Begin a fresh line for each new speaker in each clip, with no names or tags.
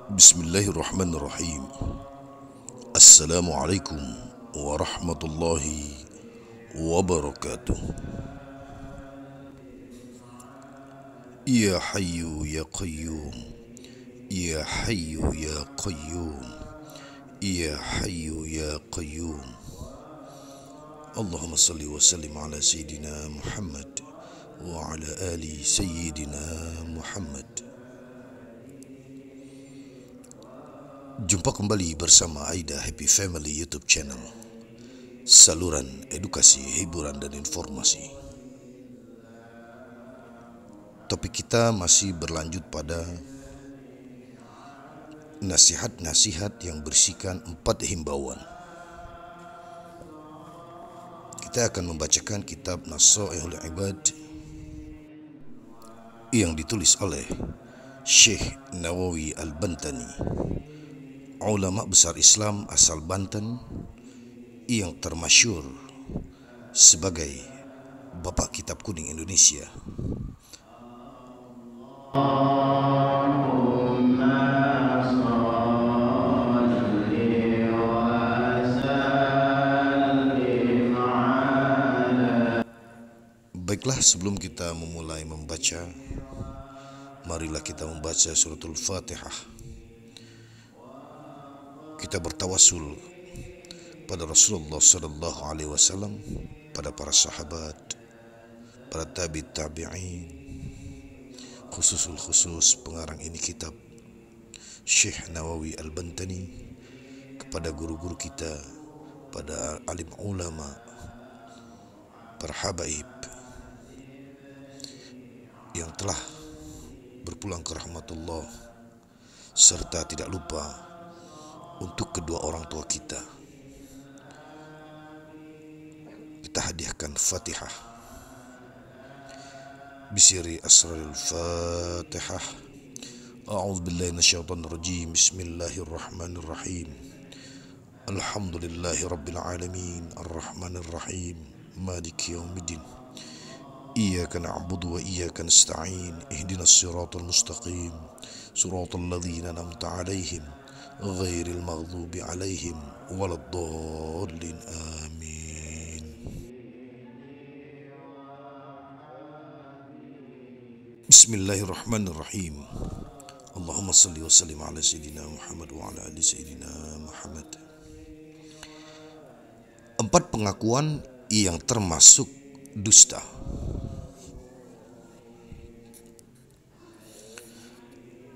Bismillahirrahmanirrahim. Assalamualaikum warahmatullahi wabarakatuh. Ya Hayyu ya Qayyum, Ya Hayyu ya Qayyum, Ya Hayyu ya Qayyum. Allahumma salli wa sallim ala Sayyidina Muhammad wa ala ali Sayyidina Muhammad. Jumpa kembali bersama Aida Happy Family YouTube channel, saluran edukasi, hiburan dan informasi. Topik kita masih berlanjut pada nasihat-nasihat yang berisikan 4 himbauan. Kita akan membacakan kitab Nasaihul Ibad yang ditulis oleh Syekh Nawawi Al-Bantani, ulama besar Islam asal Banten yang termasyhur sebagai Bapak Kitab Kuning Indonesia. Baiklah, sebelum kita memulai membaca, marilah kita membaca suratul Fatihah. Kita bertawassul pada Rasulullah sallallahu alaihi wasallam, pada para sahabat, para tabi'in, khusus pengarang ini kitab Syekh Nawawi Al-Bantani, kepada guru-guru kita, pada alim ulama, para habaib yang telah berpulang ke rahmatullah, serta tidak lupa untuk kedua orang tua kita. Kita hadiahkan Fatihah. Bisiri asrarul Fatihah. A'udzu billahi minasyaitonir rajim. Bismillahirrahmanirrahim. Alhamdulillahi rabbil alamin, arrahmanir rahim, maliki yaumiddin. Iyyaka na'budu wa iyyaka nasta'in. Ihdinas siratal mustaqim. Siratal ladzina an'amta 'alaihim ghairil maghdubi 'alaihim waladdallin. Amin. Bismillahirrahmanirrahim. Allahumma salli wa sallim ala Sayyidina Muhammad wa ala ali Sayyidina Muhammad. 4 pengakuan yang termasuk dusta.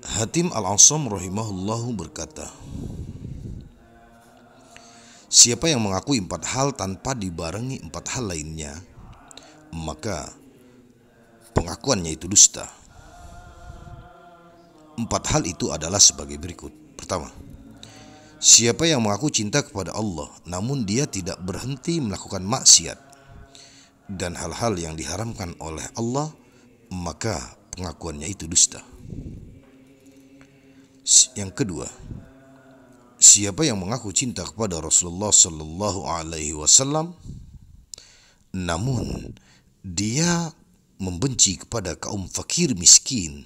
Hatim Al-Asam rahimahullahu berkata, siapa yang mengakui 4 hal tanpa dibarengi 4 hal lainnya, maka pengakuannya itu dusta. 4 hal itu adalah sebagai berikut. Pertama, siapa yang mengaku cinta kepada Allah namun dia tidak berhenti melakukan maksiat dan hal-hal yang diharamkan oleh Allah, maka pengakuannya itu dusta. Yang kedua, siapa yang mengaku cinta kepada Rasulullah sallallahu alaihi wasallam namun dia membenci kepada kaum fakir miskin,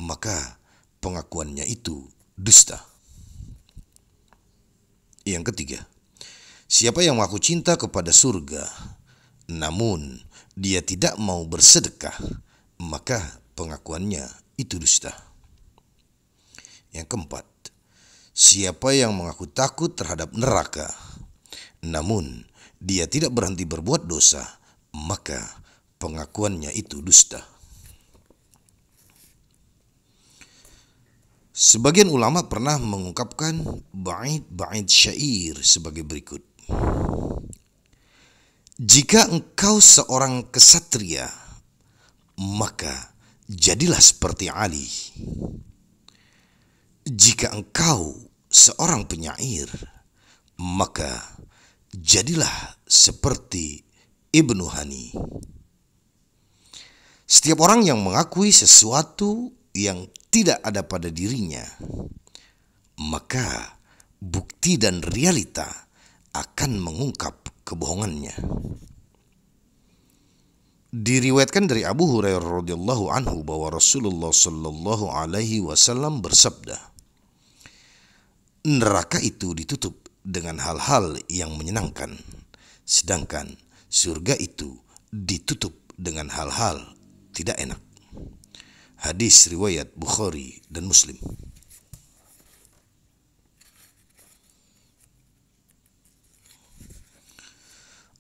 maka pengakuannya itu dusta. Yang ketiga, siapa yang mengaku cinta kepada surga namun dia tidak mau bersedekah, maka pengakuannya itu dusta. Yang keempat, siapa yang mengaku takut terhadap neraka namun dia tidak berhenti berbuat dosa, maka pengakuannya itu dusta. Sebagian ulama pernah mengungkapkan bait syair sebagai berikut. Jika engkau seorang kesatria, maka jadilah seperti Ali. Jika engkau seorang penyair, maka jadilah seperti Ibnu Hani. Setiap orang yang mengakui sesuatu yang tidak ada pada dirinya, maka bukti dan realita akan mengungkap kebohongannya. Diriwayatkan dari Abu Hurairah radhiyallahu anhu bahwa Rasulullah sallallahu alaihi wasallam bersabda, neraka itu ditutup dengan hal-hal yang menyenangkan, sedangkan surga itu ditutup dengan hal-hal tidak enak. Hadis riwayat Bukhari dan Muslim.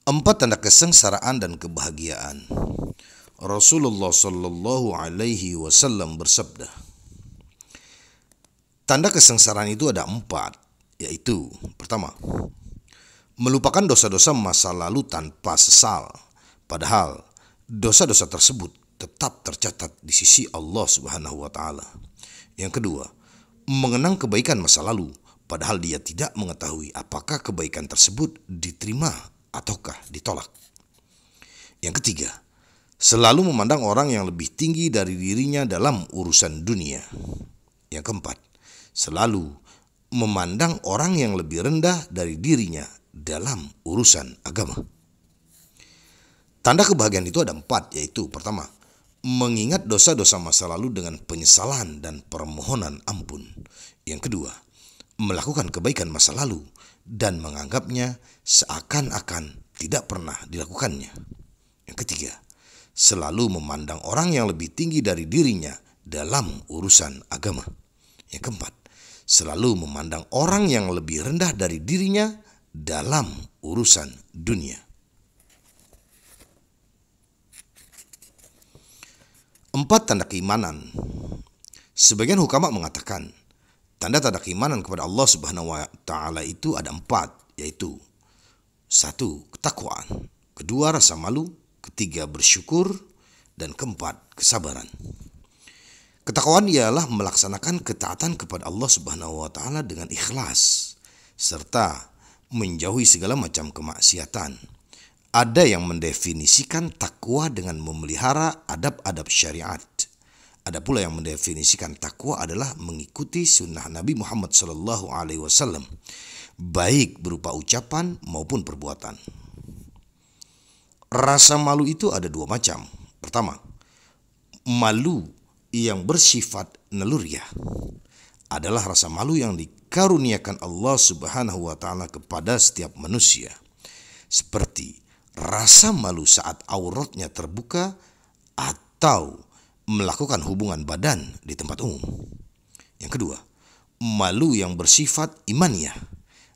Empat tanda kesengsaraan dan kebahagiaan. Rasulullah Shallallahu Alaihi Wasallam bersabda, tanda kesengsaraan itu ada empat, yaitu pertama, melupakan dosa-dosa masa lalu tanpa sesal, padahal dosa-dosa tersebut tetap tercatat di sisi Allah Subhanahu wa Ta'ala. Yang kedua, mengenang kebaikan masa lalu, padahal dia tidak mengetahui apakah kebaikan tersebut diterima ataukah ditolak. Yang ketiga, selalu memandang orang yang lebih tinggi dari dirinya dalam urusan dunia. Yang keempat, selalu memandang orang yang lebih rendah dari dirinya dalam urusan agama. Tanda kebahagiaan itu ada empat, yaitu pertama, mengingat dosa-dosa masa lalu dengan penyesalan dan permohonan ampun. Yang kedua, melakukan kebaikan masa lalu dan menganggapnya seakan-akan tidak pernah dilakukannya. Yang ketiga, selalu memandang orang yang lebih tinggi dari dirinya dalam urusan agama. Yang keempat, selalu memandang orang yang lebih rendah dari dirinya dalam urusan dunia. Empat tanda keimanan. Sebagian hukama mengatakan tanda-tanda keimanan kepada Allah Subhanahu wa Ta'ala itu ada empat, yaitu satu, ketakwaan, kedua, rasa malu, ketiga, bersyukur, dan keempat, kesabaran. Ketakwaan ialah melaksanakan ketaatan kepada Allah Subhanahu wa Ta'ala dengan ikhlas serta menjauhi segala macam kemaksiatan. Ada yang mendefinisikan takwa dengan memelihara adab-adab syariat. Ada pula yang mendefinisikan takwa adalah mengikuti sunnah Nabi Muhammad SAW, baik berupa ucapan maupun perbuatan. Rasa malu itu ada dua macam. Pertama, malu yang bersifat naluriah adalah rasa malu yang dikaruniakan Allah Subhanahu wa Ta'ala kepada setiap manusia, seperti rasa malu saat auratnya terbuka atau melakukan hubungan badan di tempat umum. Yang kedua, malu yang bersifat imaniyah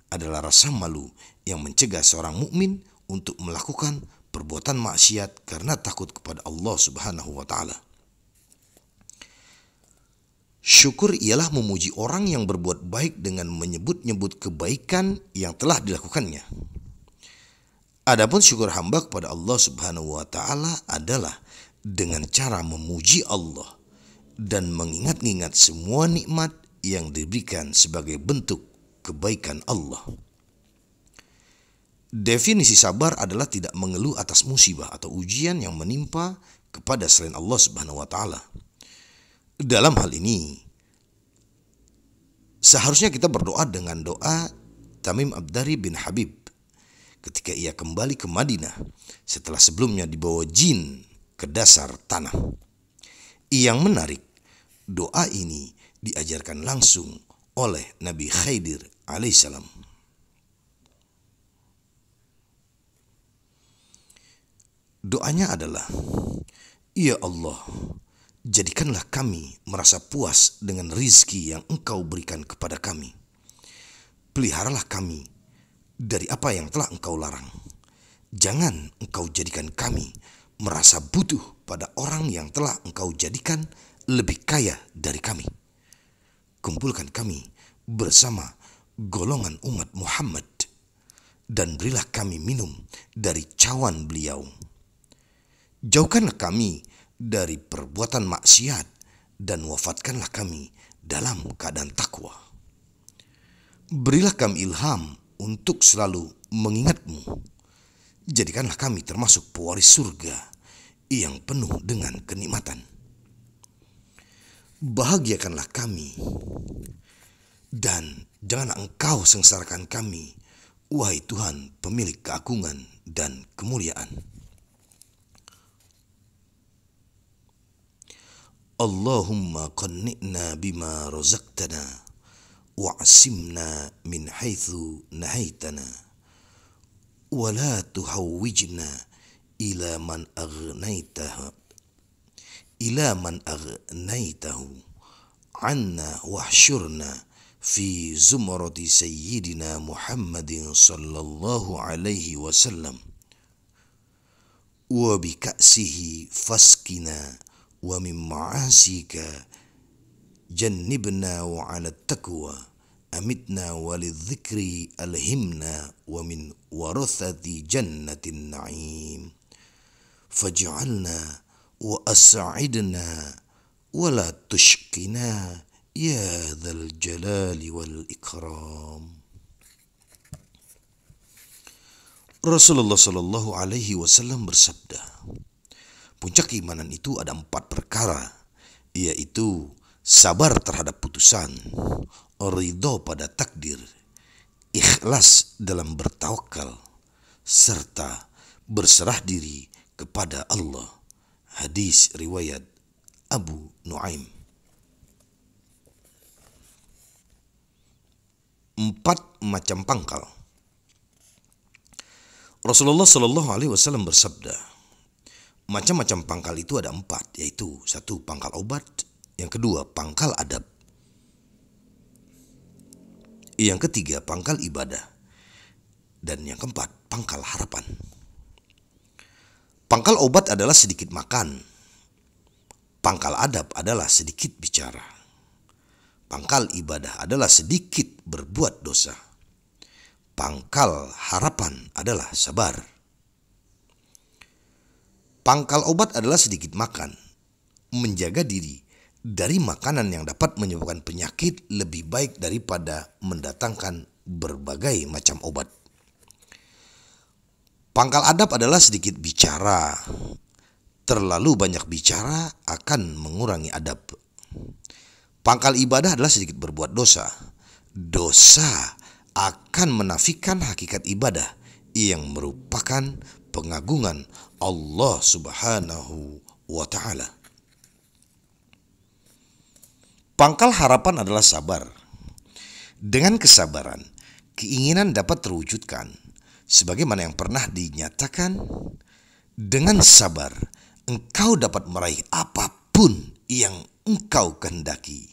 adalah rasa malu yang mencegah seorang mukmin untuk melakukan perbuatan maksiat karena takut kepada Allah Subhanahu wa Ta'ala. Syukur ialah memuji orang yang berbuat baik dengan menyebut-nyebut kebaikan yang telah dilakukannya. Adapun syukur hamba kepada Allah Subhanahu wa Ta'ala adalah dengan cara memuji Allah dan mengingat-ingat semua nikmat yang diberikan sebagai bentuk kebaikan Allah. Definisi sabar adalah tidak mengeluh atas musibah atau ujian yang menimpa kepada selain Allah Subhanahu wa Ta'ala. Dalam hal ini, seharusnya kita berdoa dengan doa Tamim Ad-Dari bin Habib ketika ia kembali ke Madinah setelah sebelumnya dibawa jin ke dasar tanah. Yang menarik, doa ini diajarkan langsung oleh Nabi Khidir alaihissalam. Doanya adalah, ya Allah, jadikanlah kami merasa puas dengan rizki yang Engkau berikan kepada kami. Peliharalah kami dari apa yang telah Engkau larang. Jangan Engkau jadikan kami merasa butuh pada orang yang telah Engkau jadikan lebih kaya dari kami. Kumpulkan kami bersama golongan umat Muhammad dan berilah kami minum dari cawan beliau. Jauhkanlah kami dari perbuatan maksiat dan wafatkanlah kami dalam keadaan takwa. Berilah kami ilham untuk selalu mengingat-Mu. Jadikanlah kami termasuk pewaris surga yang penuh dengan kenikmatan. Bahagiakanlah kami dan janganlah Engkau sengsarakan kami, wahai Tuhan pemilik keagungan dan kemuliaan. Allahumma qanni'na bima razaqtana wa'asimna min haitsu nahaitana wa la tuhawwijna ila man aghnaytahu anna wahsyurna fi zumrati sayyidina Muhammadin sallallahu alaihi wasallam wa bi ka'sihi faskina wa min ma'asika jannibna wa 'ala taqwa amitna walidh-dhikri alhimna wa min warathati jannatin na'im faj'alna wa as'idna wa la tushqina ya dzal jalali wal ikram. Rasulullah Shallallahu Alaihi Wasallam bersabda, puncak keimanan itu ada 4 perkara, yaitu sabar terhadap putusan, ridho pada takdir, ikhlas dalam bertawakal, serta berserah diri kepada Allah. Hadis riwayat Abu Nuaim. 4 macam pangkal. Rasulullah Shallallahu Alaihi Wasallam bersabda, macam-macam pangkal itu ada 4, yaitu 1 pangkal obat, yang kedua pangkal adab, yang ketiga pangkal ibadah, dan yang keempat pangkal harapan. Pangkal obat adalah sedikit makan, pangkal adab adalah sedikit bicara, pangkal ibadah adalah sedikit berbuat dosa, pangkal harapan adalah sabar. Pangkal obat adalah sedikit makan, menjaga diri dari makanan yang dapat menyebabkan penyakit lebih baik daripada mendatangkan berbagai macam obat. Pangkal adab adalah sedikit bicara, terlalu banyak bicara akan mengurangi adab. Pangkal ibadah adalah sedikit berbuat dosa, dosa akan menafikan hakikat ibadah yang merupakan pengagungan Allah Subhanahu wa Ta'ala. Pangkal harapan adalah sabar. Dengan kesabaran, keinginan dapat terwujudkan sebagaimana yang pernah dinyatakan. Dengan sabar, engkau dapat meraih apapun yang engkau kehendaki,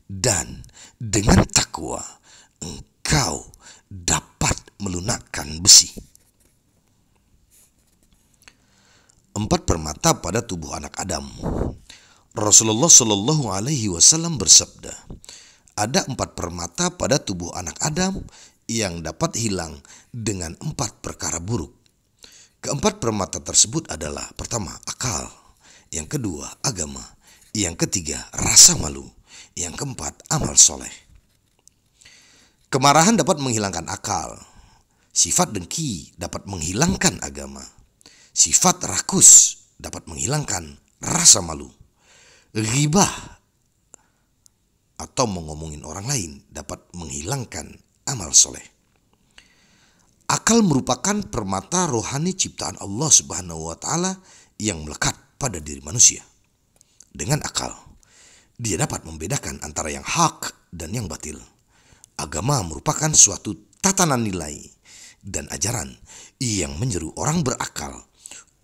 dan dengan takwa engkau dapat melunakkan besi. 4 permata pada tubuh anak Adam. Rasulullah Shallallahu Alaihi Wasallam bersabda, ada 4 permata pada tubuh anak Adam yang dapat hilang dengan 4 perkara buruk. Keempat permata tersebut adalah: pertama, akal; yang kedua, agama; yang ketiga, rasa malu; yang keempat, amal soleh. Kemarahan dapat menghilangkan akal. Sifat dengki dapat menghilangkan agama. Sifat rakus dapat menghilangkan rasa malu. Ghibah atau mengomongin orang lain dapat menghilangkan amal soleh. Akal merupakan permata rohani ciptaan Allah Subhanahu wa Ta'ala yang melekat pada diri manusia. Dengan akal, dia dapat membedakan antara yang hak dan yang batil. Agama merupakan suatu tatanan nilai dan ajaran yang menyeru orang berakal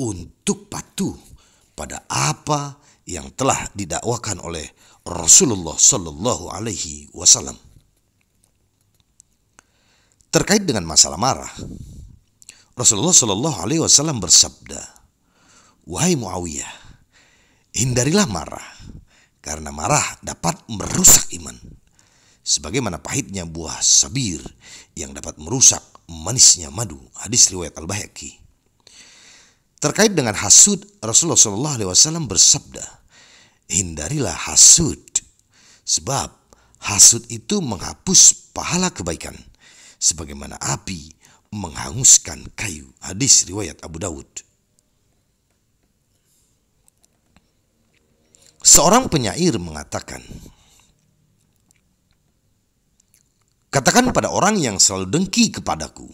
untuk patuh pada apa yang telah didakwakan oleh Rasulullah Sallallahu Alaihi Wasallam. Terkait dengan masalah marah, Rasulullah Sallallahu Alaihi Wasallam bersabda, wahai Muawiyah, hindarilah marah, karena marah dapat merusak iman, sebagaimana pahitnya buah sabir yang dapat merusak manisnya madu. Hadis riwayat Al-Baihaqi. Terkait dengan hasud, Rasulullah Sallallahu Alaihi Wasallam bersabda, hindarilah hasud, sebab hasud itu menghapus pahala kebaikan, sebagaimana api menghanguskan kayu. Hadis riwayat Abu Dawud. Seorang penyair mengatakan, katakan pada orang yang selalu dengki kepadaku,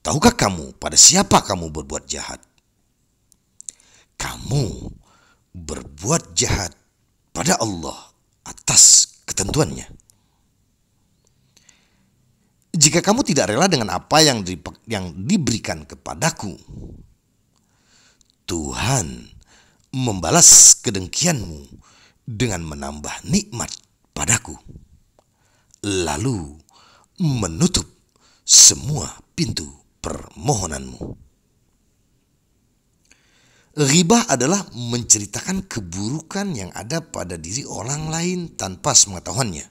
tahukah kamu pada siapa kamu berbuat jahat? Kamu berbuat jahat pada Allah atas ketentuannya. Jika kamu tidak rela dengan apa yang diberikan kepadaku, Tuhan membalas kedengkianmu dengan menambah nikmat padaku, lalu menutup semua pintu permohonanmu. Ghibah adalah menceritakan keburukan yang ada pada diri orang lain tanpa sepengetahuannya.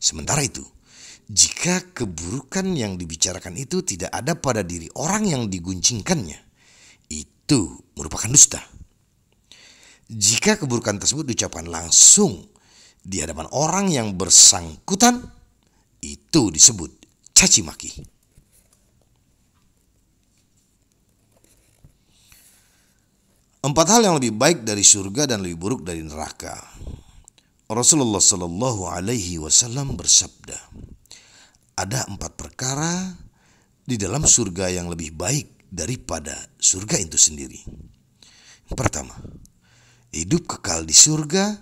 Sementara itu, jika keburukan yang dibicarakan itu tidak ada pada diri orang yang diguncingkannya, itu merupakan dusta. Jika keburukan tersebut diucapkan langsung di hadapan orang yang bersangkutan, itu disebut caci maki. Empat hal yang lebih baik dari surga dan lebih buruk dari neraka. Rasulullah Shallallahu Alaihi Wasallam bersabda, ada 4 perkara di dalam surga yang lebih baik daripada surga itu sendiri. Yang pertama, hidup kekal di surga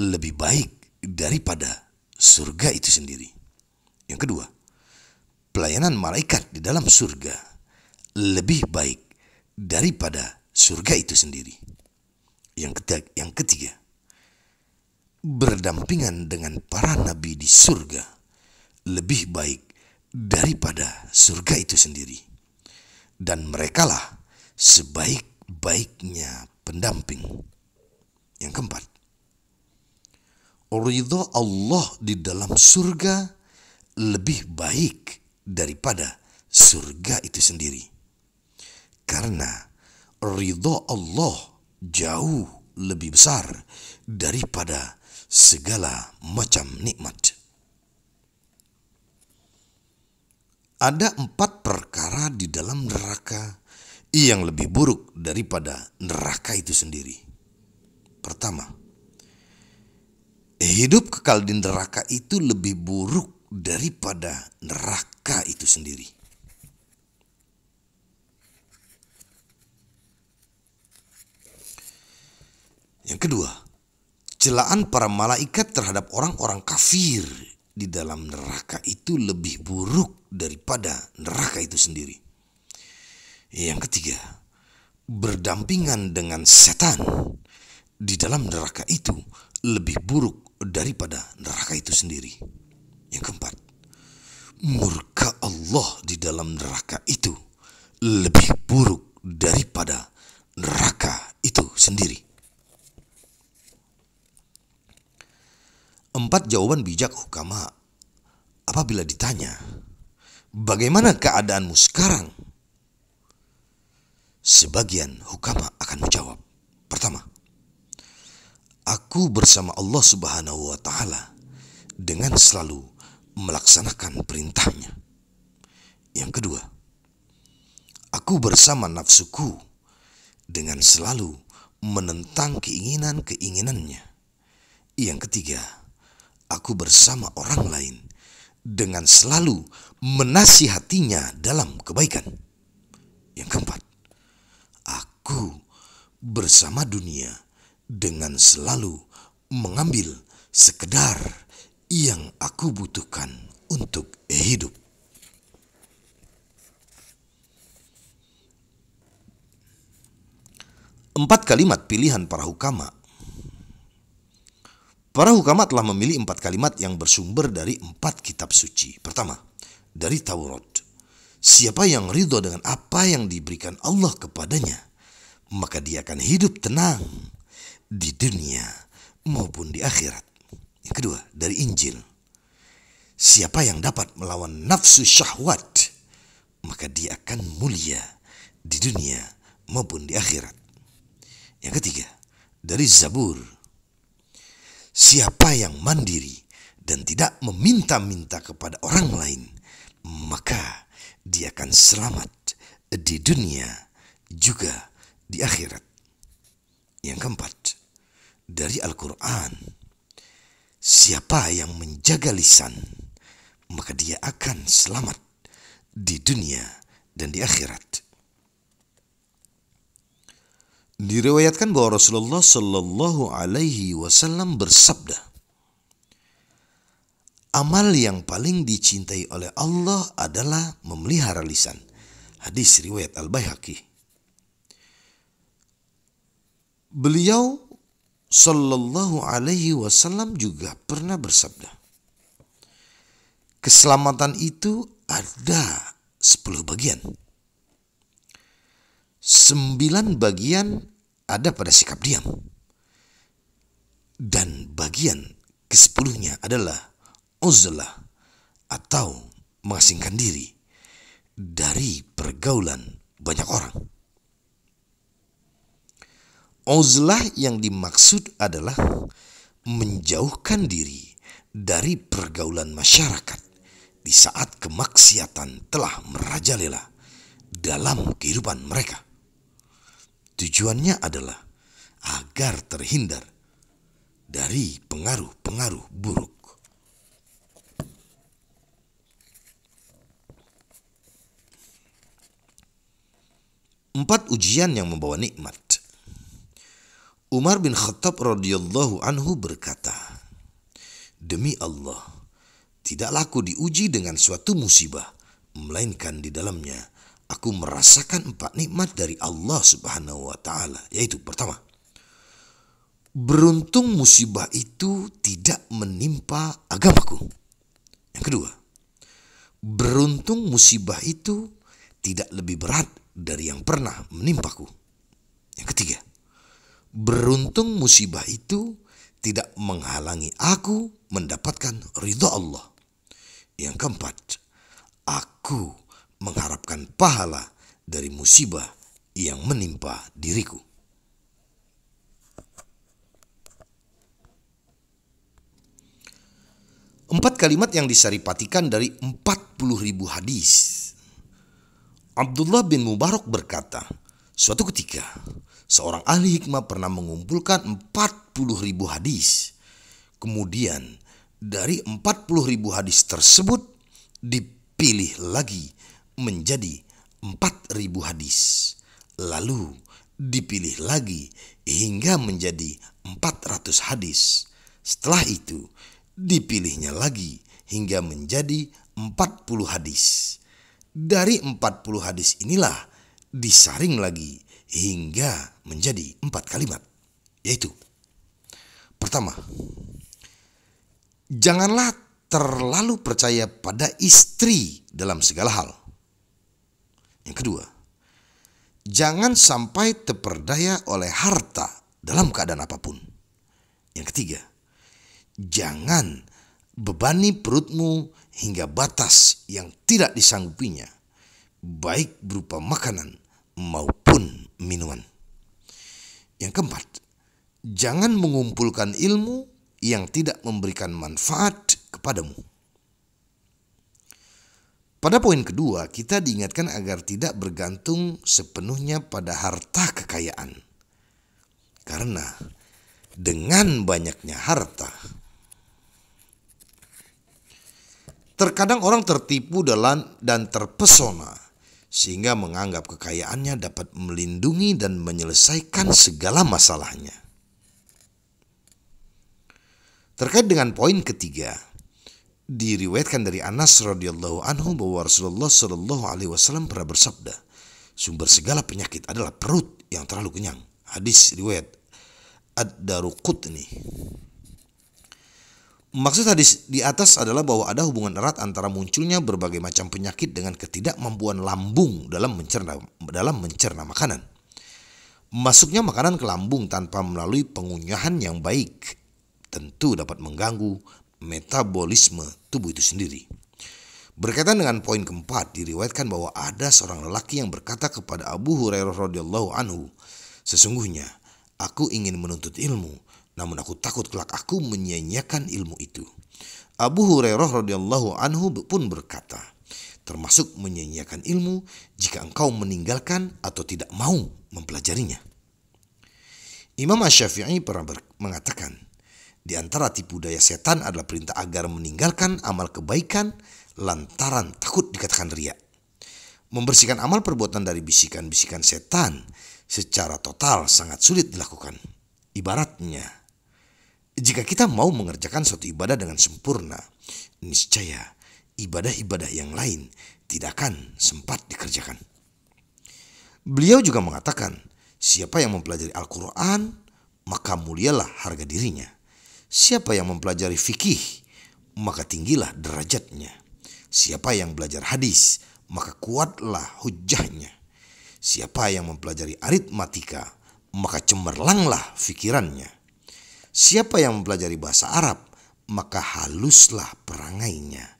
lebih baik daripada surga itu sendiri. Yang kedua, pelayanan malaikat di dalam surga lebih baik daripada surga itu sendiri. Yang ketiga, berdampingan dengan para nabi di surga lebih baik daripada surga itu sendiri. Dan merekalah sebaik-baiknya pendamping. Yang keempat, ridha Allah di dalam surga lebih baik daripada surga itu sendiri. Karena ridha Allah jauh lebih besar daripada segala macam nikmat. Ada 4 perkara di dalam neraka yang lebih buruk daripada neraka itu sendiri. Pertama, hidup kekal di neraka itu lebih buruk daripada neraka itu sendiri. Yang kedua, celaan para malaikat terhadap orang-orang kafir di dalam neraka itu lebih buruk daripada neraka itu sendiri. Yang ketiga, berdampingan dengan setan di dalam neraka itu lebih buruk daripada neraka itu sendiri. Yang keempat, murka Allah di dalam neraka itu lebih buruk daripada neraka itu sendiri. 4 jawaban bijak hukama apabila ditanya, bagaimana keadaanmu sekarang? Sebagian hukama akan menjawab, pertama, aku bersama Allah Subhanahu wa Ta'ala dengan selalu melaksanakan perintahnya. Yang kedua, aku bersama nafsuku dengan selalu menentang keinginan-keinginannya. Yang ketiga, aku bersama orang lain dengan selalu menasihatinya dalam kebaikan. Yang keempat, aku bersama dunia dengan selalu mengambil sekedar yang aku butuhkan untuk hidup. Empat kalimat pilihan para hukama. Para hukama telah memilih 4 kalimat yang bersumber dari 4 kitab suci. Pertama, dari Taurat. Siapa yang ridho dengan apa yang diberikan Allah kepadanya, maka dia akan hidup tenang di dunia maupun di akhirat. Yang kedua, dari Injil. Siapa yang dapat melawan nafsu syahwat, maka dia akan mulia di dunia maupun di akhirat. Yang ketiga, dari Zabur. Siapa yang mandiri dan tidak meminta-minta kepada orang lain, maka dia akan selamat di dunia juga di akhirat. Yang keempat, dari Al-Quran. Siapa yang menjaga lisan, maka dia akan selamat di dunia dan di akhirat. Diriwayatkan bahwa Rasulullah Shallallahu Alaihi Wasallam bersabda, amal yang paling dicintai oleh Allah adalah memelihara lisan. Hadis riwayat Al-Baihaqi. Beliau Sallallahu alaihi wasallam juga pernah bersabda, keselamatan itu ada 10 bagian. 9 bagian ada pada sikap diam. Dan bagian ke-10-nya adalah uzlah atau mengasingkan diri dari pergaulan banyak orang. Uzlah yang dimaksud adalah menjauhkan diri dari pergaulan masyarakat di saat kemaksiatan telah merajalela dalam kehidupan mereka. Tujuannya adalah agar terhindar dari pengaruh-pengaruh buruk. Empat ujian yang membawa nikmat. Umar bin Khattab radhiyallahu anhu berkata, demi Allah, tidaklah aku diuji dengan suatu musibah, melainkan di dalamnya aku merasakan 4 nikmat dari Allah Subhanahu wa taala, yaitu pertama, beruntung musibah itu tidak menimpa agamaku. Yang kedua, beruntung musibah itu tidak lebih berat dari yang pernah menimpaku. Yang ketiga, beruntung musibah itu tidak menghalangi aku mendapatkan ridha Allah. Yang keempat, aku mengharapkan pahala dari musibah yang menimpa diriku. Empat kalimat yang disaripatikan dari 40.000 hadis. Abdullah bin Mubarak berkata, suatu ketika seorang ahli hikmah pernah mengumpulkan 40.000 hadis. Kemudian dari 40.000 hadis tersebut dipilih lagi menjadi 4.000 hadis. Lalu dipilih lagi hingga menjadi 400 hadis. Setelah itu dipilihnya lagi hingga menjadi 40 hadis. Dari 40 hadis inilah disaring lagi hingga menjadi 4 kalimat, yaitu pertama, janganlah terlalu percaya pada istri dalam segala hal. Yang kedua, jangan sampai terperdaya oleh harta dalam keadaan apapun. Yang ketiga, jangan bebani perutmu hingga batas yang tidak disanggupinya, baik berupa makanan maupun minuman. Yang keempat, jangan mengumpulkan ilmu yang tidak memberikan manfaat kepadamu. Pada poin kedua, kita diingatkan agar tidak bergantung sepenuhnya pada harta kekayaan. Karena dengan banyaknya harta, terkadang orang tertipu dan terpesona sehingga menganggap kekayaannya dapat melindungi dan menyelesaikan segala masalahnya. Terkait dengan poin ketiga, diriwayatkan dari Anas radhiyallahu anhu bahwa Rasulullah shallallahu alaihi wasallam pernah bersabda, sumber segala penyakit adalah perut yang terlalu kenyang. Hadis riwayat Ad-Daruqutni. Maksud hadis di atas adalah bahwa ada hubungan erat antara munculnya berbagai macam penyakit dengan ketidakmampuan lambung dalam mencerna makanan. Masuknya makanan ke lambung tanpa melalui pengunyahan yang baik tentu dapat mengganggu metabolisme tubuh itu sendiri. Berkaitan dengan poin keempat, diriwayatkan bahwa ada seorang lelaki yang berkata kepada Abu Hurairah radhiyallahu anhu, sesungguhnya aku ingin menuntut ilmu, namun aku takut kelak aku menyia-nyiakan ilmu itu. Abu Hurairah radhiyallahu anhu pun berkata, termasuk menyia-nyiakan ilmu jika engkau meninggalkan atau tidak mau mempelajarinya. Imam Asy-Syafi'i pernah mengatakan, di antara tipu daya setan adalah perintah agar meninggalkan amal kebaikan lantaran takut dikatakan riya. Membersihkan amal perbuatan dari bisikan-bisikan setan secara total sangat sulit dilakukan. Ibaratnya, Jika kita mau mengerjakan suatu ibadah dengan sempurna, niscaya ibadah-ibadah yang lain tidak akan sempat dikerjakan. Beliau juga mengatakan, siapa yang mempelajari Al-Quran, maka mulialah harga dirinya. Siapa yang mempelajari fikih, maka tinggilah derajatnya. Siapa yang belajar hadis, maka kuatlah hujahnya. Siapa yang mempelajari aritmatika, maka cemerlanglah fikirannya. Siapa yang mempelajari bahasa Arab, maka haluslah perangainya.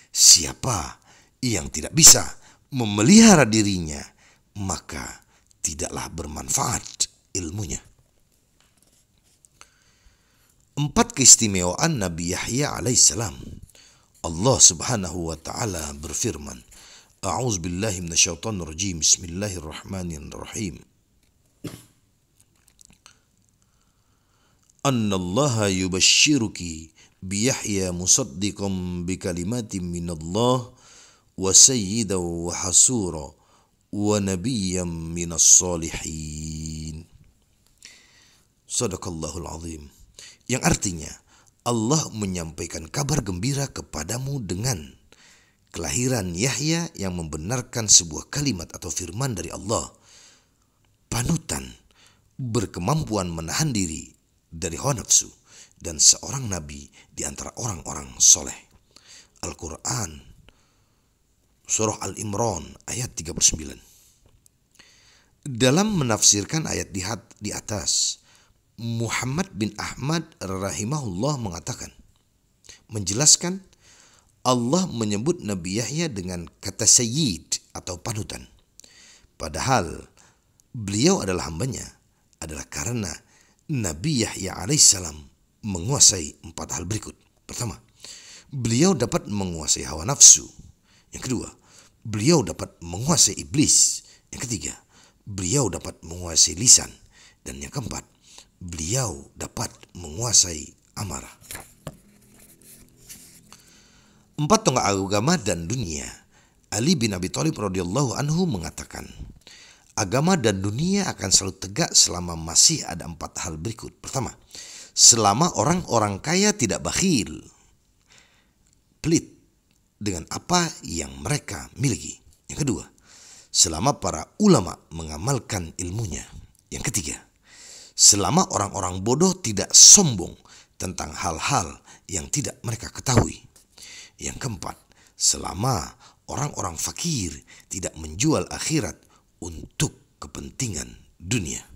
Siapa yang tidak bisa memelihara dirinya, maka tidaklah bermanfaat ilmunya. 4 keistimewaan Nabi Yahya alaihissalam. Allah subhanahu wa ta'ala berfirman, A'udzubillahi minasyaitonirrajim, Bismillahirrahmanirrahim. Annallaha yubashshiruki biyahya musaddiqan bikalimatin minallah wa sayyidan wa hasura wa nabiyyan minas salihin. Sadaqallahul azim. Yang artinya, Allah menyampaikan kabar gembira kepadamu dengan kelahiran Yahya yang membenarkan sebuah kalimat atau firman dari Allah, panutan, berkemampuan menahan diri dari hawa nafsu, dan seorang nabi di antara orang-orang soleh. Al-Quran, Surah Al-Imran ayat 39. Dalam menafsirkan ayat di atas, Muhammad bin Ahmad rahimahullah mengatakan, menjelaskan Allah menyebut Nabi Yahya dengan kata sayyid atau panutan. Padahal beliau adalah hambanya, adalah karena Nabi Yahya alaihissalam menguasai 4 hal berikut. Pertama, beliau dapat menguasai hawa nafsu. Yang kedua, beliau dapat menguasai iblis. Yang ketiga, beliau dapat menguasai lisan. Dan yang keempat, beliau dapat menguasai amarah. 4 tonggak agama dan dunia. Ali bin Abi Thalib radhiyallahu anhu mengatakan, agama dan dunia akan selalu tegak selama masih ada 4 hal berikut. Pertama, selama orang-orang kaya tidak bakhil, pelit dengan apa yang mereka miliki. Yang kedua, selama para ulama mengamalkan ilmunya. Yang ketiga, selama orang-orang bodoh tidak sombong tentang hal-hal yang tidak mereka ketahui. Yang keempat, selama orang-orang fakir tidak menjual akhirat untuk kepentingan dunia.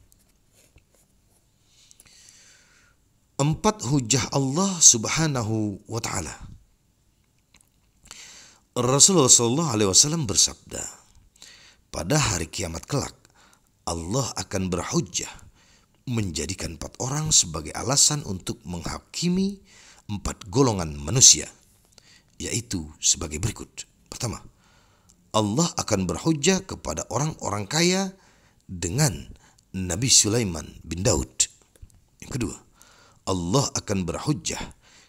4 hujah Allah subhanahu wa ta'ala. Rasulullah SAW bersabda, pada hari kiamat kelak, Allah akan berhujjah menjadikan 4 orang sebagai alasan untuk menghakimi 4 golongan manusia, yaitu sebagai berikut. Pertama, Allah akan berhujjah kepada orang-orang kaya dengan Nabi Sulaiman bin Daud. Yang kedua, Allah akan berhujjah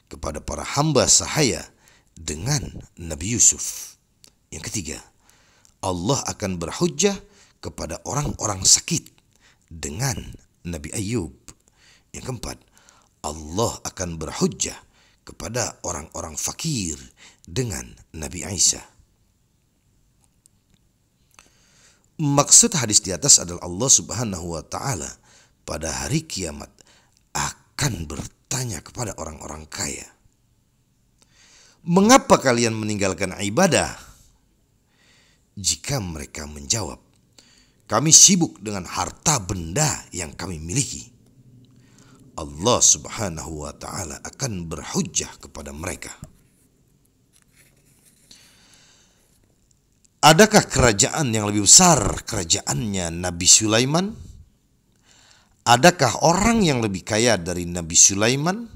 kepada para hamba sahaya dengan Nabi Yusuf. Yang ketiga, Allah akan berhujjah kepada orang-orang sakit dengan Nabi Ayub. Yang keempat, Allah akan berhujjah kepada orang-orang fakir dengan Nabi Isa. Maksud hadis di atas adalah Allah subhanahu wa ta'ala pada hari kiamat akan bertanya kepada orang-orang kaya, mengapa kalian meninggalkan ibadah? Jika mereka menjawab, kami sibuk dengan harta benda yang kami miliki, Allah subhanahu wa ta'ala akan berhujjah kepada mereka. Adakah kerajaan yang lebih besar kerajaannya Nabi Sulaiman? Adakah orang yang lebih kaya dari Nabi Sulaiman?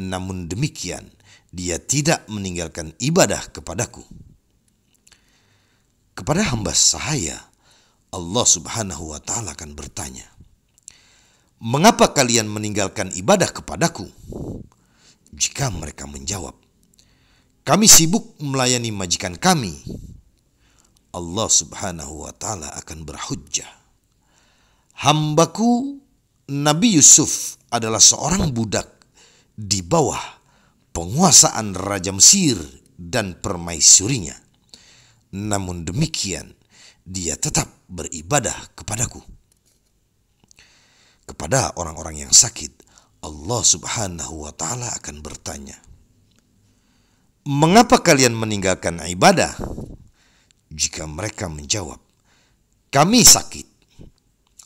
Namun demikian, dia tidak meninggalkan ibadah kepadaku. Kepada hamba sahaya, Allah subhanahu wa ta'ala akan bertanya, mengapa kalian meninggalkan ibadah kepadaku? Jika mereka menjawab, kami sibuk melayani majikan kami, Allah subhanahu wa ta'ala akan berhujjah, hambaku Nabi Yusuf adalah seorang budak di bawah penguasaan Raja Mesir dan permaisurinya. Namun demikian, dia tetap beribadah kepadaku. Kepada orang-orang yang sakit, Allah Subhanahu wa Ta'ala akan bertanya, "Mengapa kalian meninggalkan ibadah?" Jika mereka menjawab, "Kami sakit,"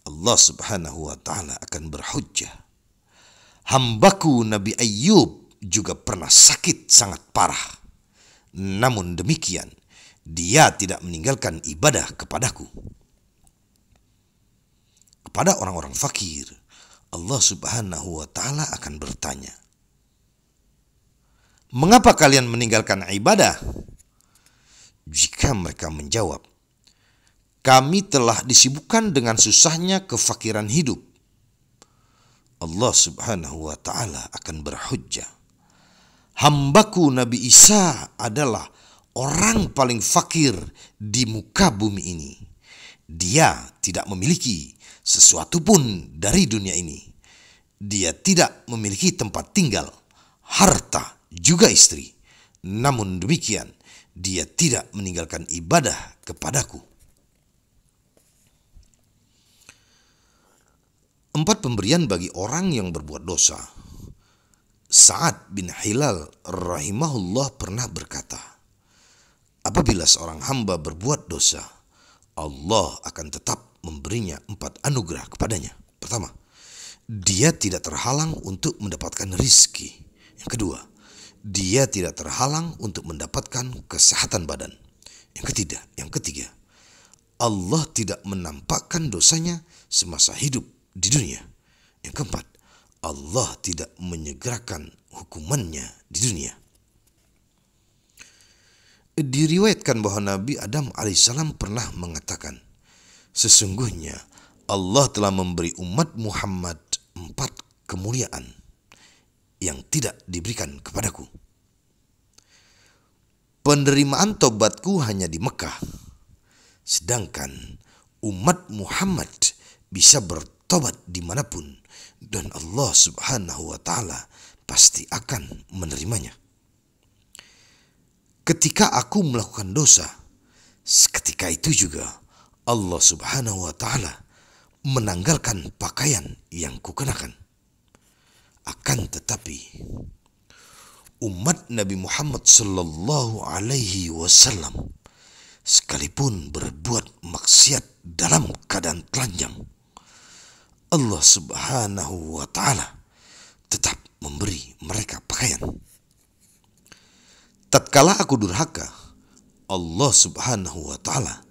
Allah Subhanahu wa Ta'ala akan berhujjah, "Hambaku Nabi Ayyub juga pernah sakit sangat parah. Namun demikian, dia tidak meninggalkan ibadah kepadaku." Kepada orang-orang fakir, Allah Subhanahu wa Ta'ala akan bertanya, "Mengapa kalian meninggalkan ibadah?" Jika mereka menjawab, "Kami telah disibukkan dengan susahnya kefakiran hidup," Allah Subhanahu wa Ta'ala akan berhujjah, "Hambaku Nabi Isa adalah orang paling fakir di muka bumi ini. Dia tidak memiliki sesuatu pun dari dunia ini. Dia tidak memiliki tempat tinggal, harta, juga istri. Namun demikian, dia tidak meninggalkan ibadah kepadaku." 4 pemberian bagi orang yang berbuat dosa. Sa'ad bin Hilal rahimahullah pernah berkata, apabila seorang hamba berbuat dosa, Allah akan tetap memberinya 4 anugerah kepadanya. Pertama, dia tidak terhalang untuk mendapatkan rizki. Yang kedua, dia tidak terhalang untuk mendapatkan kesehatan badan. Yang ketiga, Allah tidak menampakkan dosanya semasa hidup di dunia. Yang keempat, Allah tidak menyegerakan hukumannya di dunia. Diriwayatkan bahwa Nabi Adam alaihissalam pernah mengatakan, sesungguhnya Allah telah memberi umat Muhammad 4 kemuliaan yang tidak diberikan kepadaku. Penerimaan tobatku hanya di Mekah, sedangkan umat Muhammad bisa bertobat dimanapun dan Allah Subhanahu wa Ta'ala pasti akan menerimanya. Ketika aku melakukan dosa, seketika itu juga Allah Subhanahu wa Ta'ala menanggalkan pakaian yang kukenakan. Akan tetapi umat Nabi Muhammad sallallahu alaihi wasallam sekalipun berbuat maksiat dalam keadaan telanjang, Allah Subhanahu wa Ta'ala tetap memberi mereka pakaian. Tatkala aku durhaka, Allah Subhanahu wa Ta'ala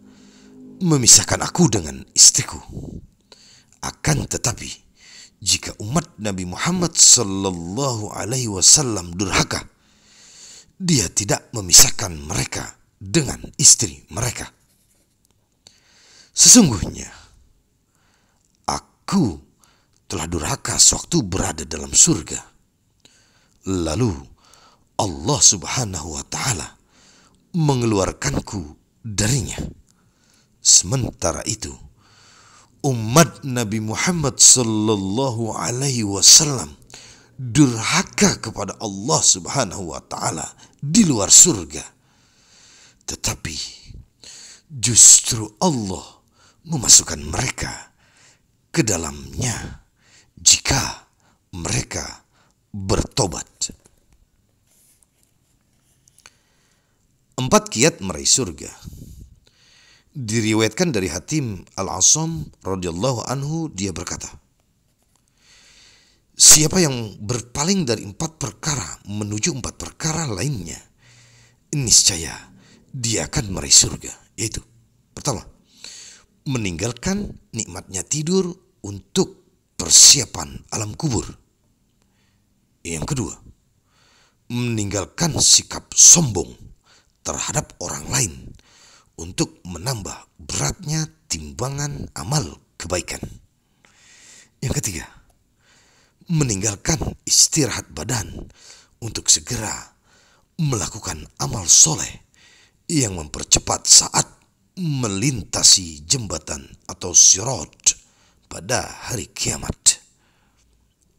memisahkan aku dengan istriku. Akan tetapi, jika umat Nabi Muhammad sallallahu alaihi wasallam durhaka, dia tidak memisahkan mereka dengan istri mereka. Sesungguhnya aku telah durhaka sewaktu berada dalam surga. Lalu Allah Subhanahu wa Ta'ala mengeluarkanku darinya. Sementara itu, umat Nabi Muhammad sallallahu alaihi wasallam durhaka kepada Allah Subhanahu wa Ta'ala di luar surga. Tetapi justru Allah memasukkan mereka ke dalamnya jika mereka bertobat. 4 kiat meraih surga. Diriwayatkan dari Hatim Al-Asam radhiyallahu anhu, dia berkata, siapa yang berpaling dari 4 perkara menuju 4 perkara lainnya, niscaya dia akan meraih surga. Yaitu, pertama, meninggalkan nikmatnya tidur untuk persiapan alam kubur. Yang kedua, meninggalkan sikap sombong terhadap orang lain untuk menambah beratnya timbangan amal kebaikan. Yang ketiga, meninggalkan istirahat badan untuk segera melakukan amal soleh yang mempercepat saat melintasi jembatan atau sirat pada hari kiamat.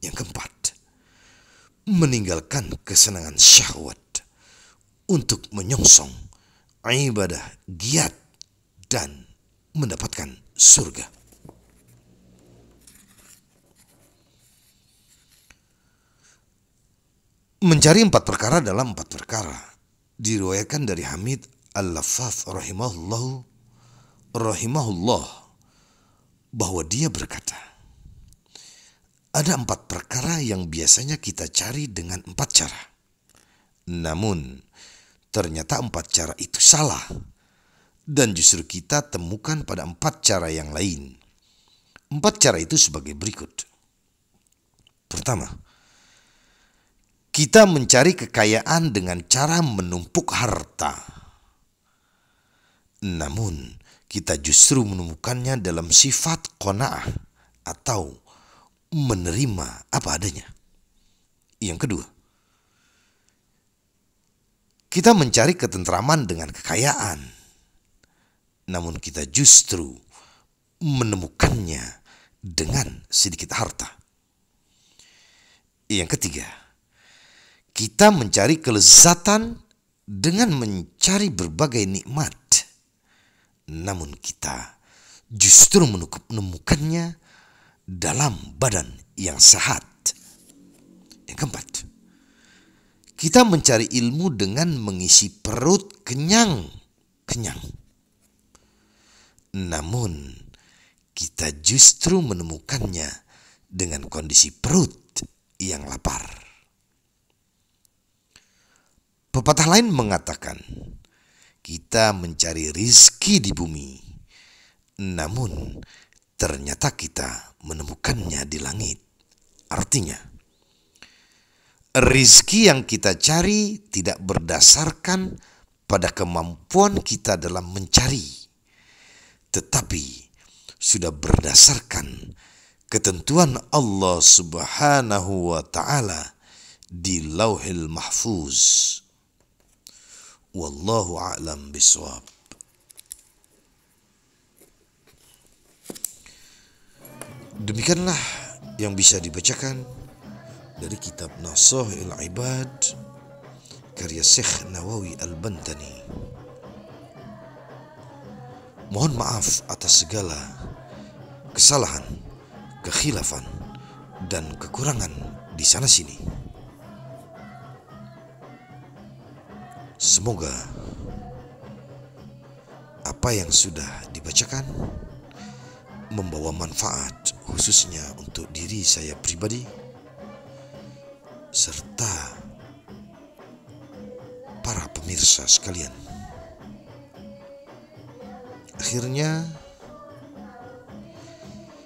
Yang keempat, meninggalkan kesenangan syahwat untuk menyongsong ibadah giat dan mendapatkan surga. Mencari 4 perkara dalam 4 perkara diriwayatkan dari Hamid Al-Laffaf rahimahullah bahwa dia berkata, ada 4 perkara yang biasanya kita cari dengan 4 cara. Namun ternyata 4 cara itu salah dan justru kita temukan pada 4 cara yang lain. 4 cara itu sebagai berikut. Pertama, kita mencari kekayaan dengan cara menumpuk harta. Namun, kita justru menemukannya dalam sifat qanaah atau menerima apa adanya. Yang kedua, kita mencari ketentraman dengan kekayaan. Namun kita justru menemukannya dengan sedikit harta. Yang ketiga, kita mencari kelezatan dengan mencari berbagai nikmat. Namun kita justru menemukannya dalam badan yang sehat. Yang keempat, kita mencari ilmu dengan mengisi perut kenyang. Namun kita justru menemukannya dengan kondisi perut yang lapar. Pepatah lain mengatakan, kita mencari rizki di bumi, namun ternyata kita menemukannya di langit. Artinya, rizki yang kita cari tidak berdasarkan pada kemampuan kita dalam mencari, tetapi sudah berdasarkan ketentuan Allah Subhanahu wa Ta'ala di Lauhil Mahfuz. Wallahu a'lam bishawab. Demikianlah yang bisa dibacakan dari kitab Nasaihul Ibad karya Syekh Nawawi Al-Bantani. Mohon maaf atas segala kesalahan, kekhilafan, dan kekurangan di sana sini. Semoga apa yang sudah dibacakan membawa manfaat khususnya untuk diri saya pribadi serta para pemirsa sekalian. Akhirnya,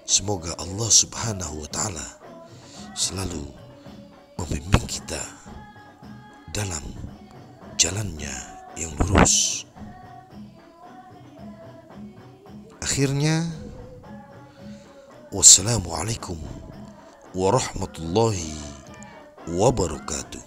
semoga Allah Subhanahu wa Ta'ala selalu membimbing kita dalam jalannya yang lurus. Akhirnya, wassalamualaikum warahmatullahi wabarakatuh.